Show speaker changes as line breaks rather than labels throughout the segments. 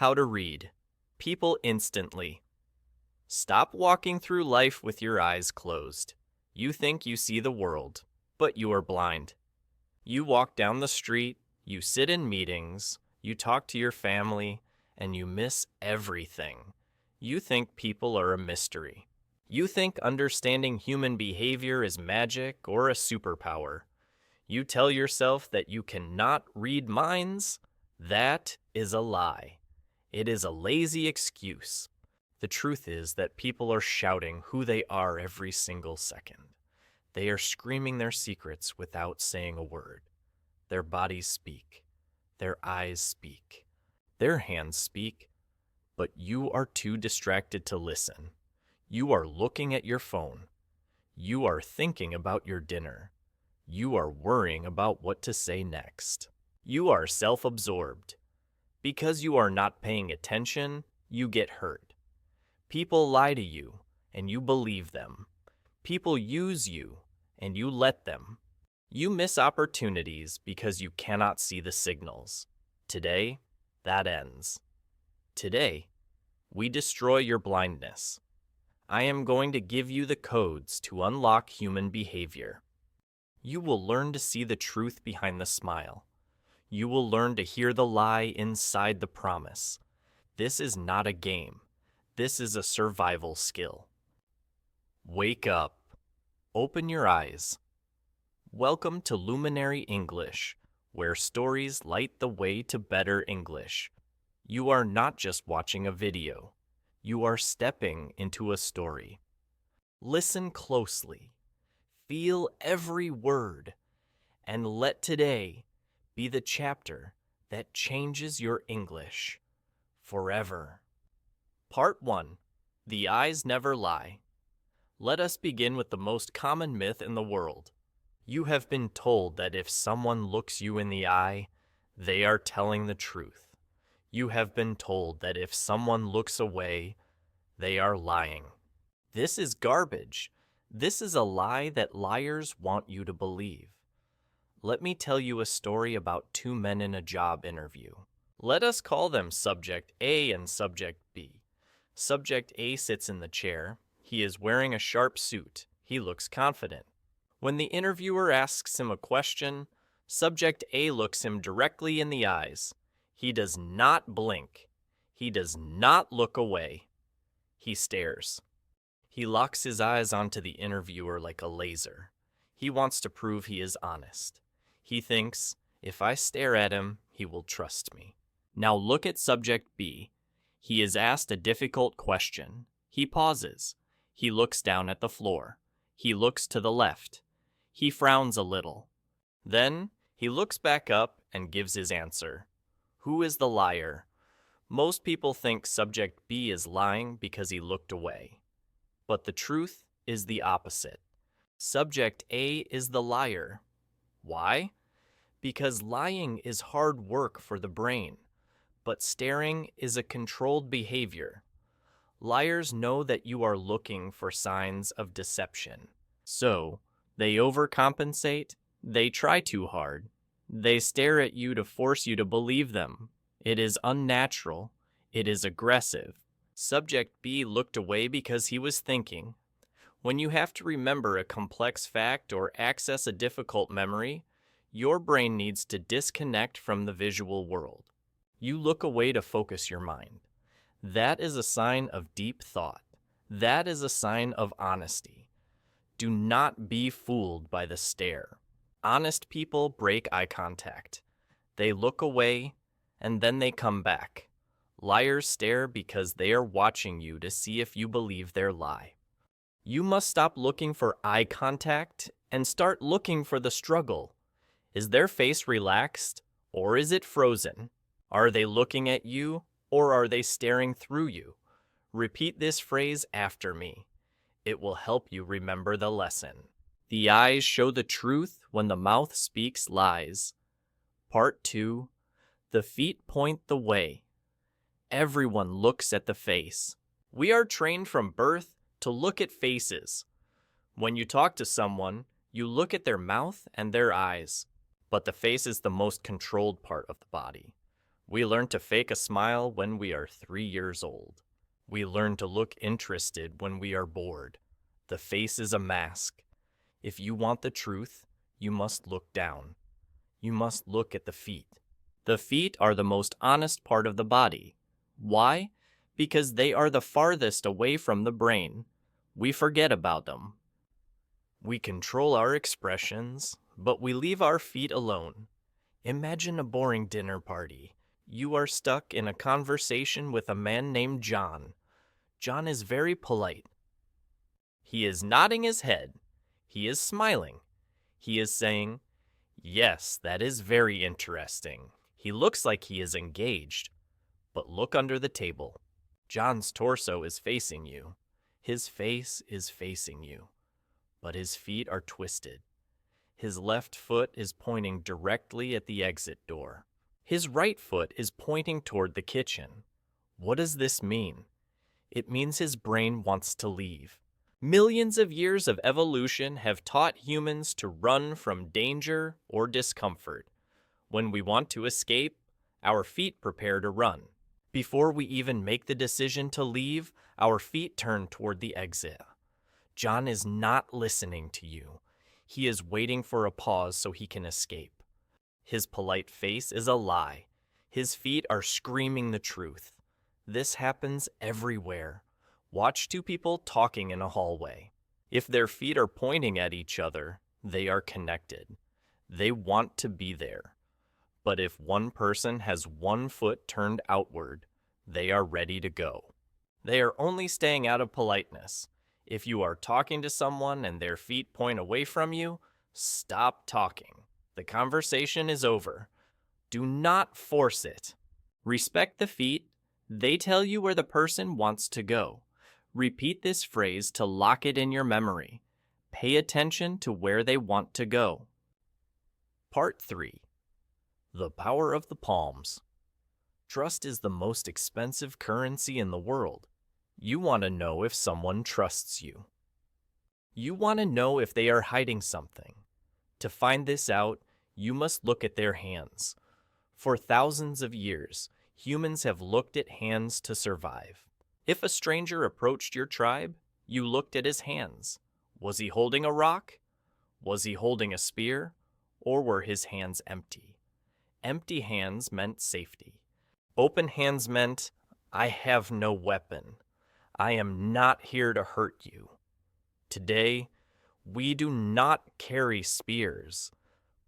How to read people instantly. Stop walking through life with your eyes closed. You think you see the world, but you are blind. You walk down the street, you sit in meetings, you talk to your family, and you miss everything. You think people are a mystery. You think understanding human behavior is magic or a superpower. You tell yourself that you cannot read minds. That is a lie. It is a lazy excuse. The truth is that people are shouting who they are every single second. They are screaming their secrets without saying a word. Their bodies speak. Their eyes speak. Their hands speak. But you are too distracted to listen. You are looking at your phone. You are thinking about your dinner. You are worrying about what to say next. You are self-absorbed. Because you are not paying attention, you get hurt. People lie to you, and you believe them. People use you, and you let them. You miss opportunities because you cannot see the signals. Today, that ends. Today, we destroy your blindness. I am going to give you the codes to unlock human behavior. You will learn to see the truth behind the smile. You will learn to hear the lie inside the promise. This is not a game. This is a survival skill. Wake up. Open your eyes. Welcome to Luminary English, where stories light the way to better English. You are not just watching a video. You are stepping into a story. Listen closely. Feel every word. And let today be the chapter that changes your English forever. Part 1. The eyes never lie. Let us begin with the most common myth in the world. You have been told that if someone looks you in the eye, they are telling the truth. You have been told that if someone looks away, they are lying. This is garbage. This is a lie that liars want you to believe. Let me tell you a story about two men in a job interview. Let us call them Subject A and Subject B. Subject A sits in the chair. He is wearing a sharp suit. He looks confident. When the interviewer asks him a question, Subject A looks him directly in the eyes. He does not blink. He does not look away. He stares. He locks his eyes onto the interviewer like a laser. He wants to prove he is honest. He thinks, if I stare at him, he will trust me. Now look at Subject B. He is asked a difficult question. He pauses. He looks down at the floor. He looks to the left. He frowns a little. Then he looks back up and gives his answer. Who is the liar? Most people think Subject B is lying because he looked away. But the truth is the opposite. Subject A is the liar. Why? Because lying is hard work for the brain, but staring is a controlled behavior. Liars know that you are looking for signs of deception. So, they overcompensate, they try too hard. They stare at you to force you to believe them. It is unnatural. It is aggressive. Subject B looked away because he was thinking. When you have to remember a complex fact or access a difficult memory, your brain needs to disconnect from the visual world. You look away to focus your mind. That is a sign of deep thought. That is a sign of honesty. Do not be fooled by the stare. Honest people break eye contact. They look away, and then they come back. Liars stare because they are watching you to see if you believe their lie. You must stop looking for eye contact and start looking for the struggle. Is their face relaxed, or is it frozen? Are they looking at you, or are they staring through you? Repeat this phrase after me. It will help you remember the lesson. The eyes show the truth when the mouth speaks lies. Part 2. The feet point the way. Everyone looks at the face. We are trained from birth to look at faces. When you talk to someone, you look at their mouth and their eyes. But the face is the most controlled part of the body. We learn to fake a smile when we are 3 years old. We learn to look interested when we are bored. The face is a mask. If you want the truth, you must look down. You must look at the feet. The feet are the most honest part of the body. Why? Because they are the farthest away from the brain. We forget about them. We control our expressions, but we leave our feet alone. Imagine a boring dinner party. You are stuck in a conversation with a man named John. John is very polite. He is nodding his head. He is smiling. He is saying, "Yes, that is very interesting." He looks like he is engaged. But look under the table. John's torso is facing you. His face is facing you. But his feet are twisted. His left foot is pointing directly at the exit door. His right foot is pointing toward the kitchen. What does this mean? It means his brain wants to leave. Millions of years of evolution have taught humans to run from danger or discomfort. When we want to escape, our feet prepare to run. Before we even make the decision to leave, our feet turn toward the exit. John is not listening to you. He is waiting for a pause so he can escape. His polite face is a lie. His feet are screaming the truth. This happens everywhere. Watch two people talking in a hallway. If their feet are pointing at each other, they are connected. They want to be there. But if one person has one foot turned outward, they are ready to go. They are only staying out of politeness. If you are talking to someone and their feet point away from you, stop talking. The conversation is over. Do not force it. Respect the feet. They tell you where the person wants to go. Repeat this phrase to lock it in your memory. Pay attention to where they want to go. Part 3. The power of the palms. Trust is the most expensive currency in the world. You want to know if someone trusts you. You want to know if they are hiding something. To find this out, you must look at their hands. For thousands of years, humans have looked at hands to survive. If a stranger approached your tribe, you looked at his hands. Was he holding a rock? Was he holding a spear? Or were his hands empty? Empty hands meant safety. Open hands meant, I have no weapon. I am not here to hurt you. Today, we do not carry spears,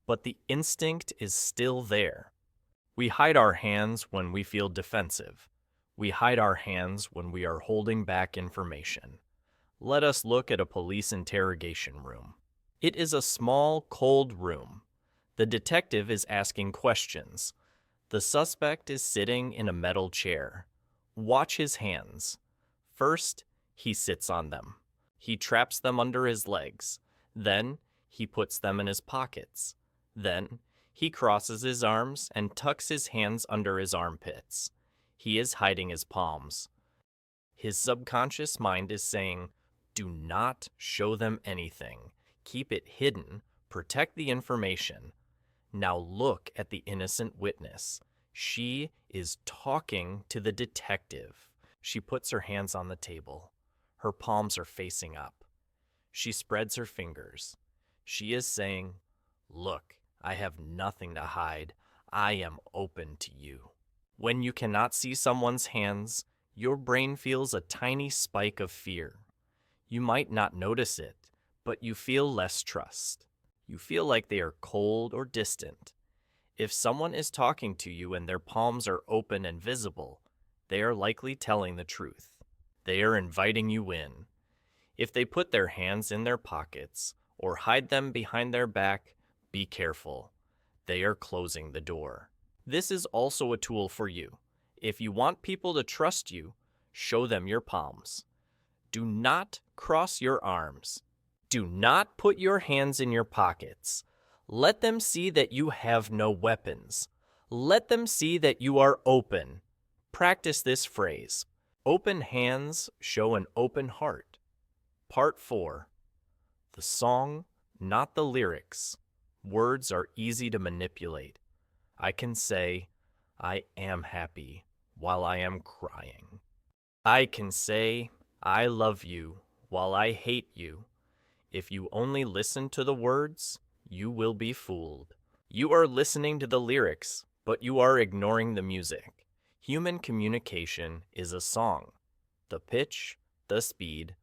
but the instinct is still there. We hide our hands when we feel defensive. We hide our hands when we are holding back information. Let us look at a police interrogation room. It is a small, cold room. The detective is asking questions. The suspect is sitting in a metal chair. Watch his hands. First, he sits on them. He traps them under his legs. Then, he puts them in his pockets. Then, he crosses his arms and tucks his hands under his armpits. He is hiding his palms. His subconscious mind is saying, do not show them anything. Keep it hidden. Protect the information. Now look at the innocent witness. She is talking to the detective. She puts her hands on the table. Her palms are facing up. She spreads her fingers. She is saying, look, I have nothing to hide. I am open to you. When you cannot see someone's hands, your brain feels a tiny spike of fear. You might not notice it, but you feel less trust. You feel like they are cold or distant. If someone is talking to you and their palms are open and visible, they are likely telling the truth. They are inviting you in. If they put their hands in their pockets or hide them behind their back, be careful. They are closing the door. This is also a tool for you. If you want people to trust you, show them your palms. Do not cross your arms. Do not put your hands in your pockets. Let them see that you have no weapons. Let them see that you are open. Practice this phrase. Open hands show an open heart. Part 4. The song, not the lyrics. Words are easy to manipulate. I can say, I am happy while I am crying. I can say, I love you while I hate you. If you only listen to the words, you will be fooled. You are listening to the lyrics, but you are ignoring the music. Human communication is a song. The pitch, the speed,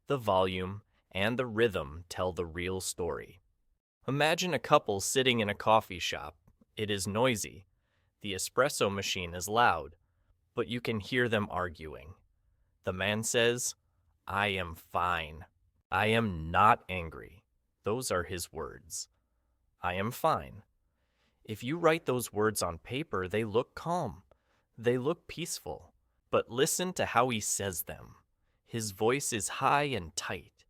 the volume, and the rhythm tell the real story. Imagine a couple sitting in a coffee shop. It is noisy. The espresso machine is loud, but you can hear them arguing. The man says, I am fine. I am not angry. Those are his words. I am fine. If you write those words on paper, they look calm. They look peaceful. But listen to how he says them. His voice is high and tight.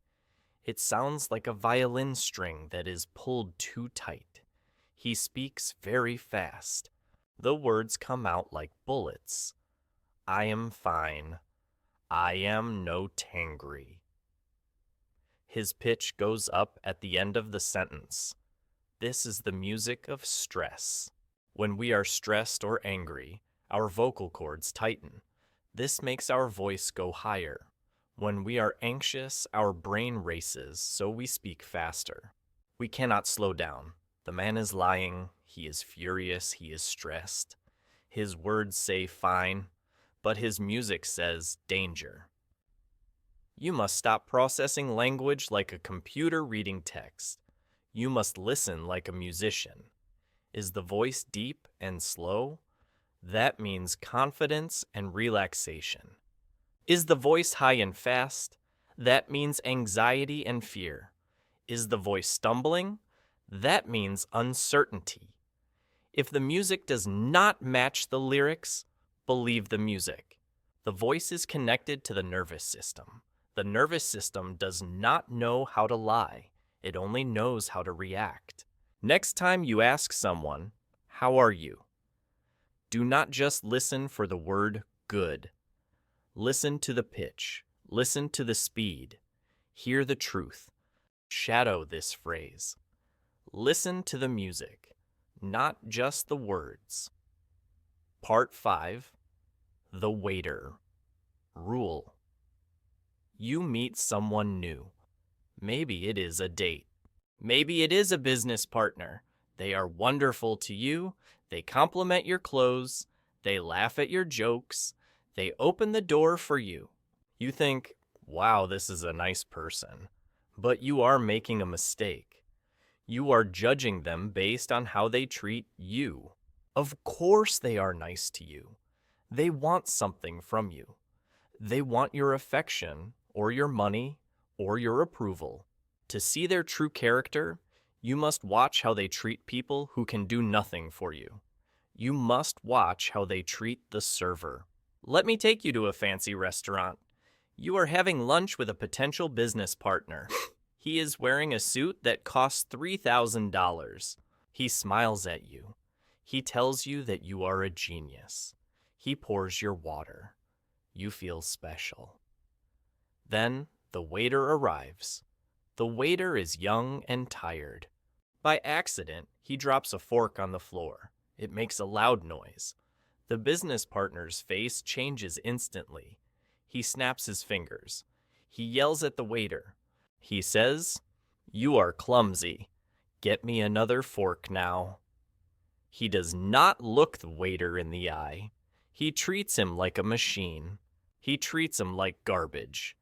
It sounds like a violin string that is pulled too tight. He speaks very fast. The words come out like bullets. I am fine. I am no tangry. His pitch goes up at the end of the sentence. This is the music of stress. When we are stressed or angry, our vocal cords tighten. This makes our voice go higher. When we are anxious, our brain races, so we speak faster. We cannot slow down. The man is lying. He is furious. He is stressed. His words say fine, but his music says danger. You must stop processing language like a computer reading text. You must listen like a musician. Is the voice deep and slow? That means confidence and relaxation. Is the voice high and fast? That means anxiety and fear. Is the voice stumbling? That means uncertainty. If the music does not match the lyrics, believe the music. The voice is connected to the nervous system. The nervous system does not know how to lie. It only knows how to react. Next time you ask someone, "How are you?" do not just listen for the word good. Listen to the pitch. Listen to the speed. Hear the truth. Shadow this phrase. Listen to the music, not just the words. Part 5. The Waiter. Rule. You meet someone new. Maybe it is a date. Maybe it is a business partner. They are wonderful to you. They compliment your clothes. They laugh at your jokes. They open the door for you. You think, wow, this is a nice person. But you are making a mistake. You are judging them based on how they treat you. Of course they are nice to you. They want something from you. They want your affection, or your money, or your approval. To see their true character, you must watch how they treat people who can do nothing for you. You must watch how they treat the server. Let me take you to a fancy restaurant. You are having lunch with a potential business partner. He is wearing a suit that costs $3,000. He smiles at you. He tells you that you are a genius. He pours your water. You feel special. Then the waiter arrives. The waiter is young and tired. By accident, he drops a fork on the floor. It makes a loud noise. The business partner's face changes instantly. He snaps his fingers. He yells at the waiter. He says, "You are clumsy. Get me another fork now." He does not look the waiter in the eye. He treats him like a machine. He treats him like garbage.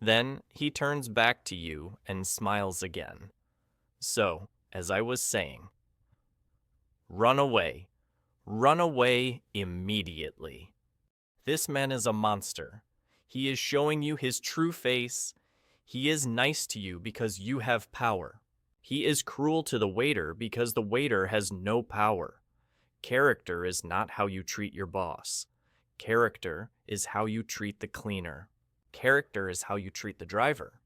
Then he turns back to you and smiles again. So, as I was saying, run away. Run away immediately. This man is a monster. He is showing you his true face. He is nice to you because you have power. He is cruel to the waiter because the waiter has no power. Character is not how you treat your boss. Character is how you treat the cleaner. Character is how you treat the driver.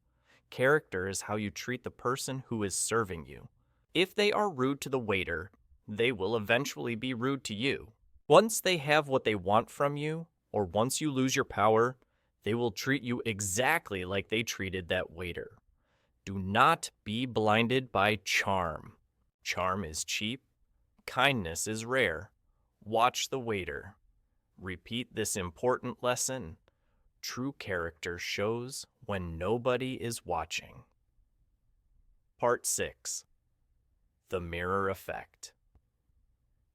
Character is how you treat the person who is serving you. If they are rude to the waiter, they will eventually be rude to you. Once they have what they want from you, or once you lose your power, they will treat you exactly like they treated that waiter. Do not be blinded by charm. Charm is cheap. Kindness is rare. Watch the waiter. Repeat this important lesson. True character shows when nobody is watching. Part 6. The Mirror Effect.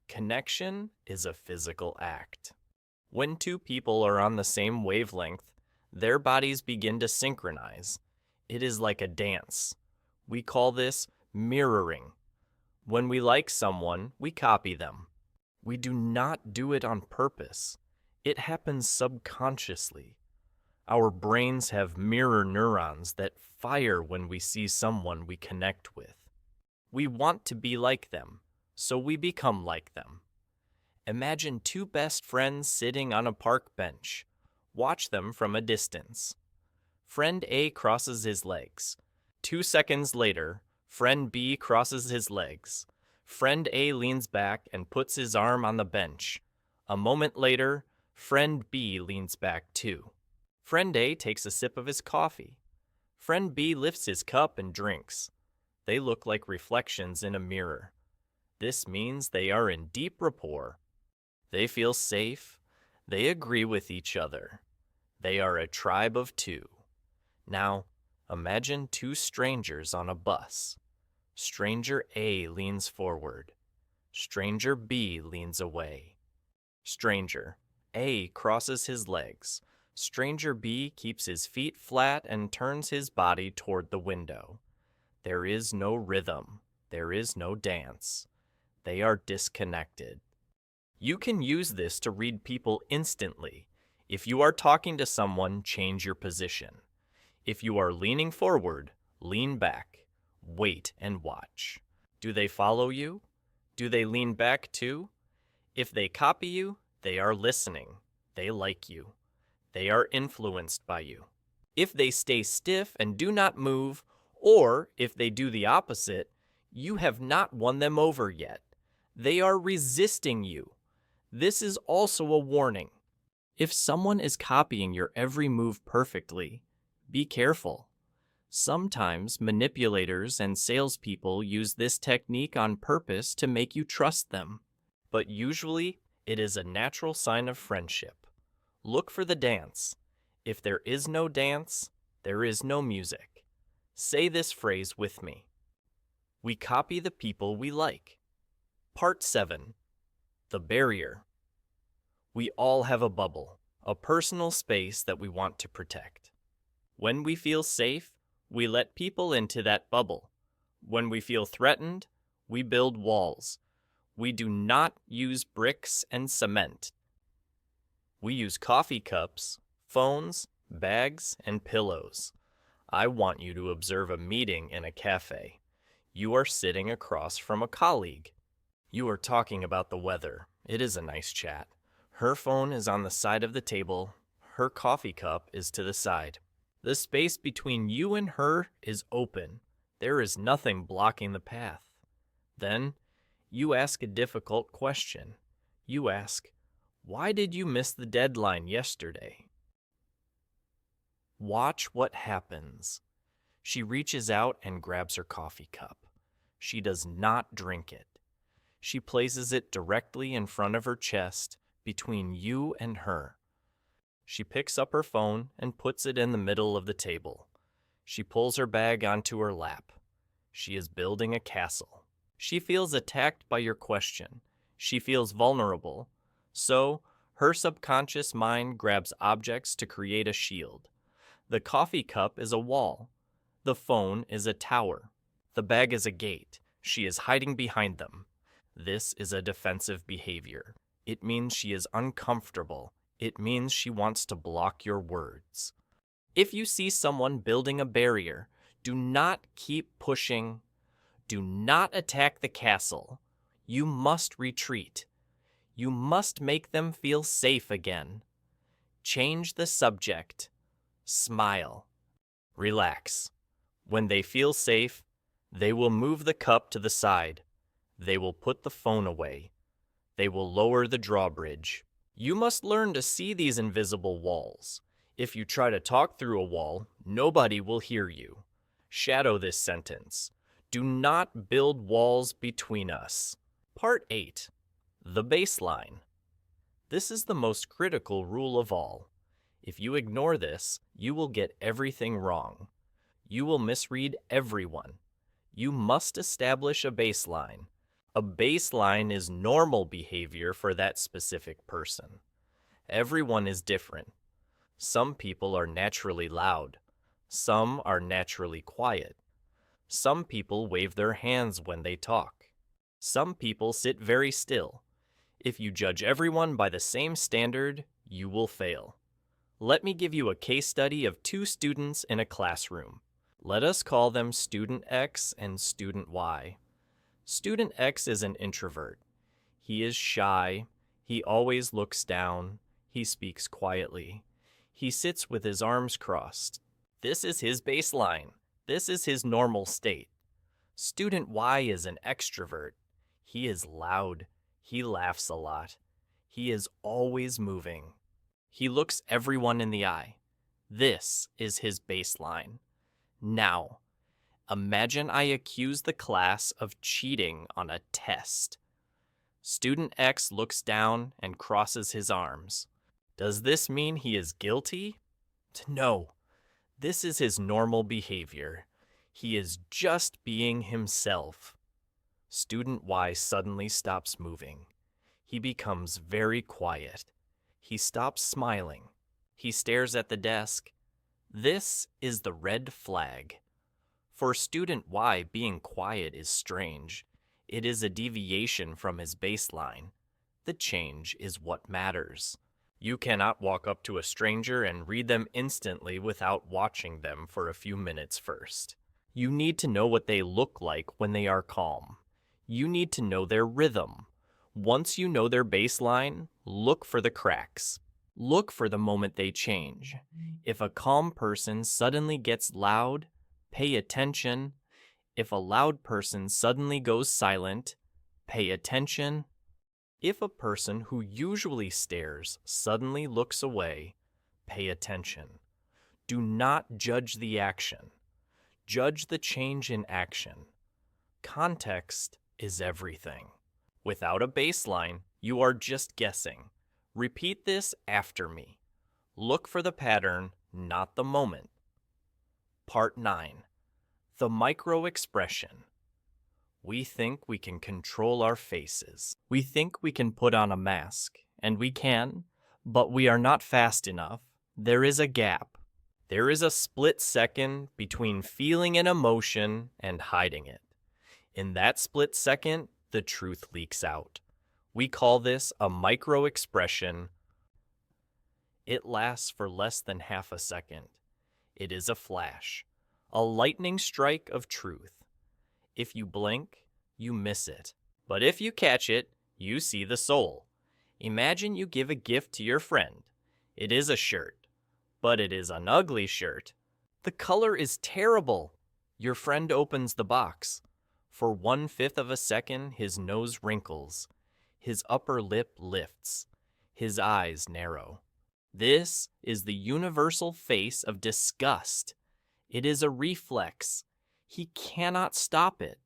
Connection is a physical act. When two people are on the same wavelength, their bodies begin to synchronize. It is like a dance. We call this mirroring. When we like someone, we copy them. We do not do it on purpose. It happens subconsciously. Our brains have mirror neurons that fire when we see someone we connect with. We want to be like them, so we become like them. Imagine two best friends sitting on a park bench. Watch them from a distance. Friend A crosses his legs. 2 seconds later, friend B crosses his legs. Friend A leans back and puts his arm on the bench. A moment later, friend B leans back too. Friend A takes a sip of his coffee. Friend B lifts his cup and drinks. They look like reflections in a mirror. This means they are in deep rapport. They feel safe. They agree with each other. They are a tribe of two. Now, imagine two strangers on a bus. Stranger A leans forward. Stranger B leans away. Stranger A crosses his legs. Stranger B keeps his feet flat and turns his body toward the window. There is no rhythm. There is no dance. They are disconnected. You can use this to read people instantly. If you are talking to someone, change your position. If you are leaning forward, lean back. Wait and watch. Do they follow you? Do they lean back too? If they copy you, they are listening. They like you. They are influenced by you. If they stay stiff and do not move, or if they do the opposite, you have not won them over yet. They are resisting you. This is also a warning. If someone is copying your every move perfectly, be careful. Sometimes manipulators and salespeople use this technique on purpose to make you trust them, but usually it is a natural sign of friendship. Look for the dance. If there is no dance, there is no music. Say this phrase with me. We copy the people we like. Part 7. The Barrier. We all have a bubble, a personal space that we want to protect. When we feel safe, we let people into that bubble. When we feel threatened, we build walls. We do not use bricks and cement. We use coffee cups, phones, bags, and pillows. I want you to observe a meeting in a cafe. You are sitting across from a colleague. You are talking about the weather. It is a nice chat. Her phone is on the side of the table. Her coffee cup is to the side. The space between you and her is open. There is nothing blocking the path. Then, you ask a difficult question. You ask, "Why did you miss the deadline yesterday?" Watch what happens. She reaches out and grabs her coffee cup. She does not drink it. She places it directly in front of her chest, between you and her. She picks up her phone and puts it in the middle of the table. She pulls her bag onto her lap. She is building a castle. She feels attacked by your question. She feels vulnerable. So, her subconscious mind grabs objects to create a shield. The coffee cup is a wall. The phone is a tower. The bag is a gate. She is hiding behind them. This is a defensive behavior. It means she is uncomfortable. It means she wants to block your words. If you see someone building a barrier, do not keep pushing. Do not attack the castle. You must retreat. You must make them feel safe again. Change the subject. Smile. Relax. When they feel safe, they will move the cup to the side. They will put the phone away. They will lower the drawbridge. You must learn to see these invisible walls. If you try to talk through a wall, nobody will hear you. Shadow this sentence. Do not build walls between us. Part 8. The baseline. This is the most critical rule of all. If you ignore this, you will get everything wrong. You will misread everyone. You must establish a baseline. A baseline is normal behavior for that specific person. Everyone is different. Some people are naturally loud. Some are naturally quiet. Some people wave their hands when they talk. Some people sit very still. If you judge everyone by the same standard, you will fail. Let me give you a case study of two students in a classroom. Let us call them Student X and Student Y. Student X is an introvert. He is shy. He always looks down. He speaks quietly. He sits with his arms crossed. This is his baseline. This is his normal state. Student Y is an extrovert. He is loud. He laughs a lot. He is always moving. He looks everyone in the eye. This is his baseline. Now, imagine I accuse the class of cheating on a test. Student X looks down and crosses his arms. Does this mean he is guilty? No. This is his normal behavior. He is just being himself. Student Y suddenly stops moving. He becomes very quiet. He stops smiling. He stares at the desk. This is the red flag. For student Y, being quiet is strange. It is a deviation from his baseline. The change is what matters. You cannot walk up to a stranger and read them instantly without watching them for a few minutes first. You need to know what they look like when they are calm. You need to know their rhythm. Once you know their baseline, look for the cracks. Look for the moment they change. If a calm person suddenly gets loud, pay attention. If a loud person suddenly goes silent, pay attention. If a person who usually stares suddenly looks away, pay attention. Do not judge the action. Judge the change in action. Context is everything. Without a baseline, you are just guessing. Repeat this after me. Look for the pattern, not the moment. Part 9. The micro-expression. We think we can control our faces. We think we can put on a mask, and we can, but we are not fast enough. There is a gap. There is a split second between feeling an emotion and hiding it. In that split second, the truth leaks out. We call this a micro-expression. It lasts for less than half a second. It is a flash, a lightning strike of truth. If you blink, you miss it. But if you catch it, you see the soul. Imagine you give a gift to your friend. It is a shirt, but it is an ugly shirt. The color is terrible. Your friend opens the box. For 1/5 of a second, his nose wrinkles. His upper lip lifts. His eyes narrow. This is the universal face of disgust. It is a reflex. He cannot stop it.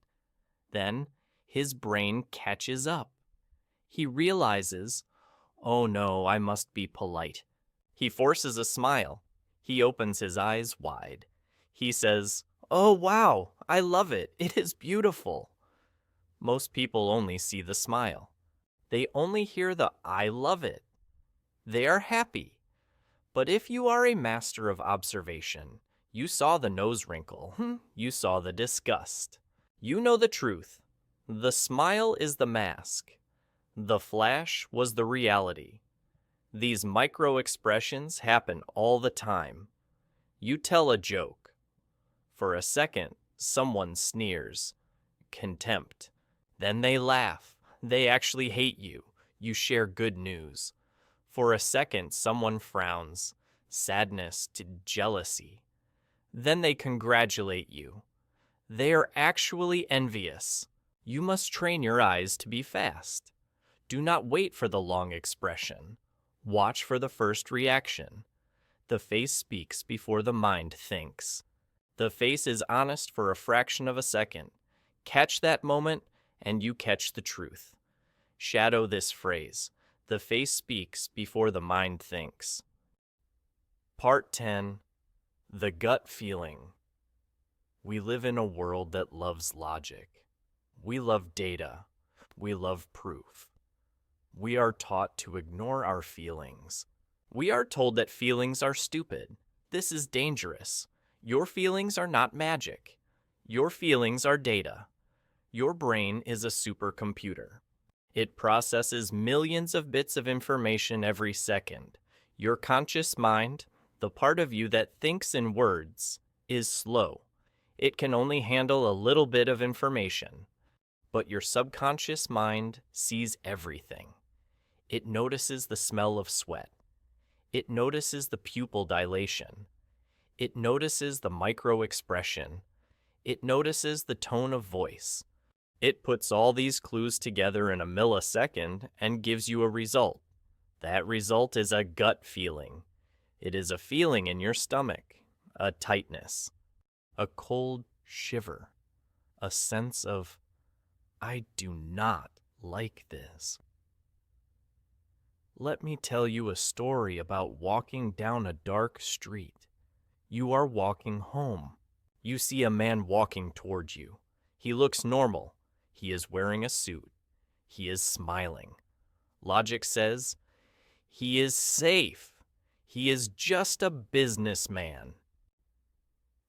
Then his brain catches up. He realizes, oh no, I must be polite. He forces a smile. He opens his eyes wide. He says, oh wow, I love it. It is beautiful. Most people only see the smile. They only hear the I love it. They are happy. But if you are a master of observation, you saw the nose wrinkle. You saw the disgust. You know the truth. The smile is the mask. The flash was the reality. These micro-expressions happen all the time. You tell a joke. For a second, someone sneers. Contempt. Then they laugh. They actually hate you. You share good news. For a second, someone frowns. Sadness to jealousy. Then they congratulate you. They are actually envious. You must train your eyes to be fast. Do not wait for the long expression. Watch for the first reaction. The face speaks before the mind thinks. The face is honest for a fraction of a second. Catch that moment, and you catch the truth. Shadow this phrase. The face speaks before the mind thinks. Part 10. The gut feeling. We live in a world that loves logic. We love data. We love proof. We are taught to ignore our feelings. We are told that feelings are stupid. This is dangerous. Your feelings are not magic. Your feelings are data. Your brain is a supercomputer. It processes millions of bits of information every second. Your conscious mind, the part of you that thinks in words, is slow. It can only handle a little bit of information. But your subconscious mind sees everything. It notices the smell of sweat. It notices the pupil dilation. It notices the micro-expression. It notices the tone of voice. It puts all these clues together in a millisecond and gives you a result. That result is a gut feeling. It is a feeling in your stomach, a tightness, a cold shiver, a sense of, I do not like this. Let me tell you a story about walking down a dark street. You are walking home. You see a man walking toward you. He looks normal. He is wearing a suit. He is smiling. Logic says, he is safe. He is just a businessman.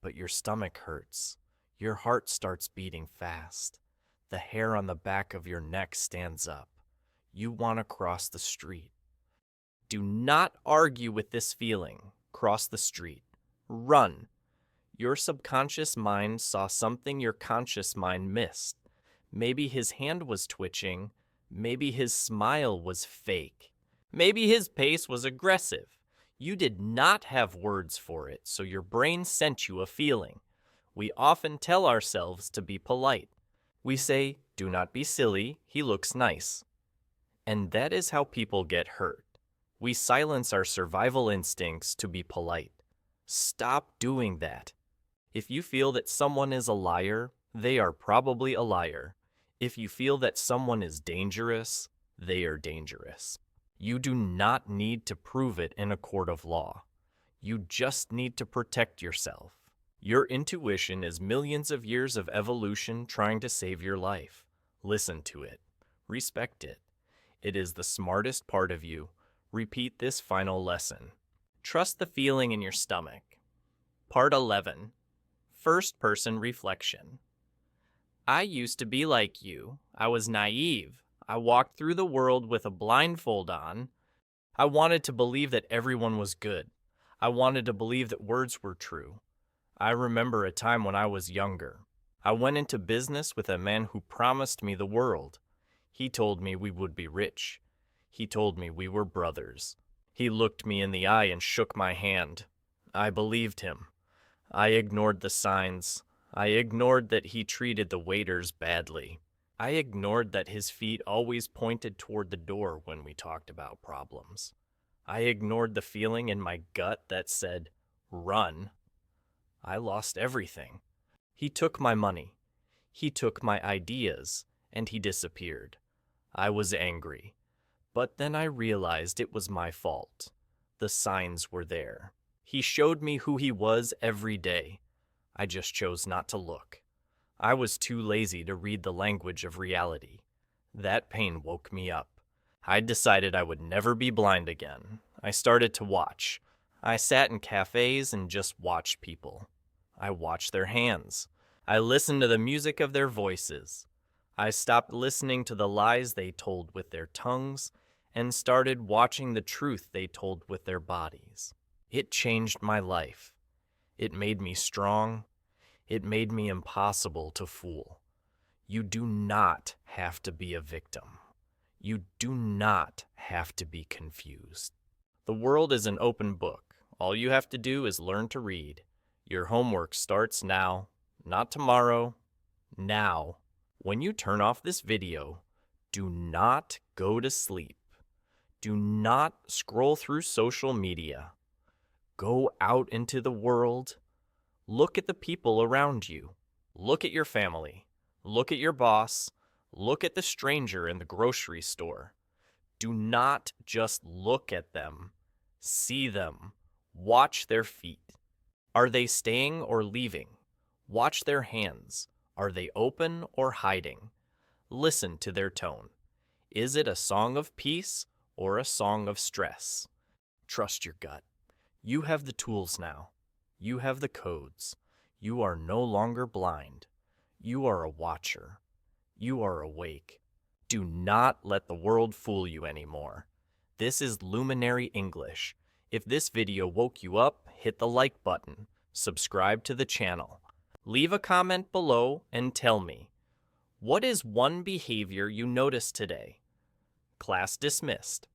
But your stomach hurts. Your heart starts beating fast. The hair on the back of your neck stands up. You want to cross the street. Do not argue with this feeling. Cross the street. Run. Your subconscious mind saw something your conscious mind missed. Maybe his hand was twitching. Maybe his smile was fake. Maybe his pace was aggressive. You did not have words for it, so your brain sent you a feeling. We often tell ourselves to be polite. We say, do not be silly, he looks nice. And that is how people get hurt. We silence our survival instincts to be polite. Stop doing that. If you feel that someone is a liar, they are probably a liar. If you feel that someone is dangerous, they are dangerous. You do not need to prove it in a court of law. You just need to protect yourself. Your intuition is millions of years of evolution trying to save your life. Listen to it. Respect it. It is the smartest part of you. Repeat this final lesson. Trust the feeling in your stomach. Part 11. First-person reflection. I used to be like you. I was naive. I walked through the world with a blindfold on. I wanted to believe that everyone was good. I wanted to believe that words were true. I remember a time when I was younger. I went into business with a man who promised me the world. He told me we would be rich. He told me we were brothers. He looked me in the eye and shook my hand. I believed him. I ignored the signs. I ignored that he treated the waiters badly. I ignored that his feet always pointed toward the door when we talked about problems. I ignored the feeling in my gut that said, run. I lost everything. He took my money. He took my ideas, and he disappeared. I was angry. But then I realized it was my fault. The signs were there. He showed me who he was every day. I just chose not to look. I was too lazy to read the language of reality. That pain woke me up. I decided I would never be blind again. I started to watch. I sat in cafes and just watched people. I watched their hands. I listened to the music of their voices. I stopped listening to the lies they told with their tongues and started watching the truth they told with their bodies. It changed my life. It made me strong. It made me impossible to fool. You do not have to be a victim. You do not have to be confused. The world is an open book. All you have to do is learn to read. Your homework starts now, not tomorrow, now. When you turn off this video, do not go to sleep. Do not scroll through social media. Go out into the world. Look at the people around you. Look at your family. Look at your boss. Look at the stranger in the grocery store. Do not just look at them. See them. Watch their feet. Are they staying or leaving? Watch their hands. Are they open or hiding? Listen to their tone. Is it a song of peace or a song of stress? Trust your gut. You have the tools now. You have the codes. You are no longer blind. You are a watcher. You are awake. Do not let the world fool you anymore. This is Luminary English. If this video woke you up, hit the like button. Subscribe to the channel. Leave a comment below and tell me, what is one behavior you noticed today? Class dismissed.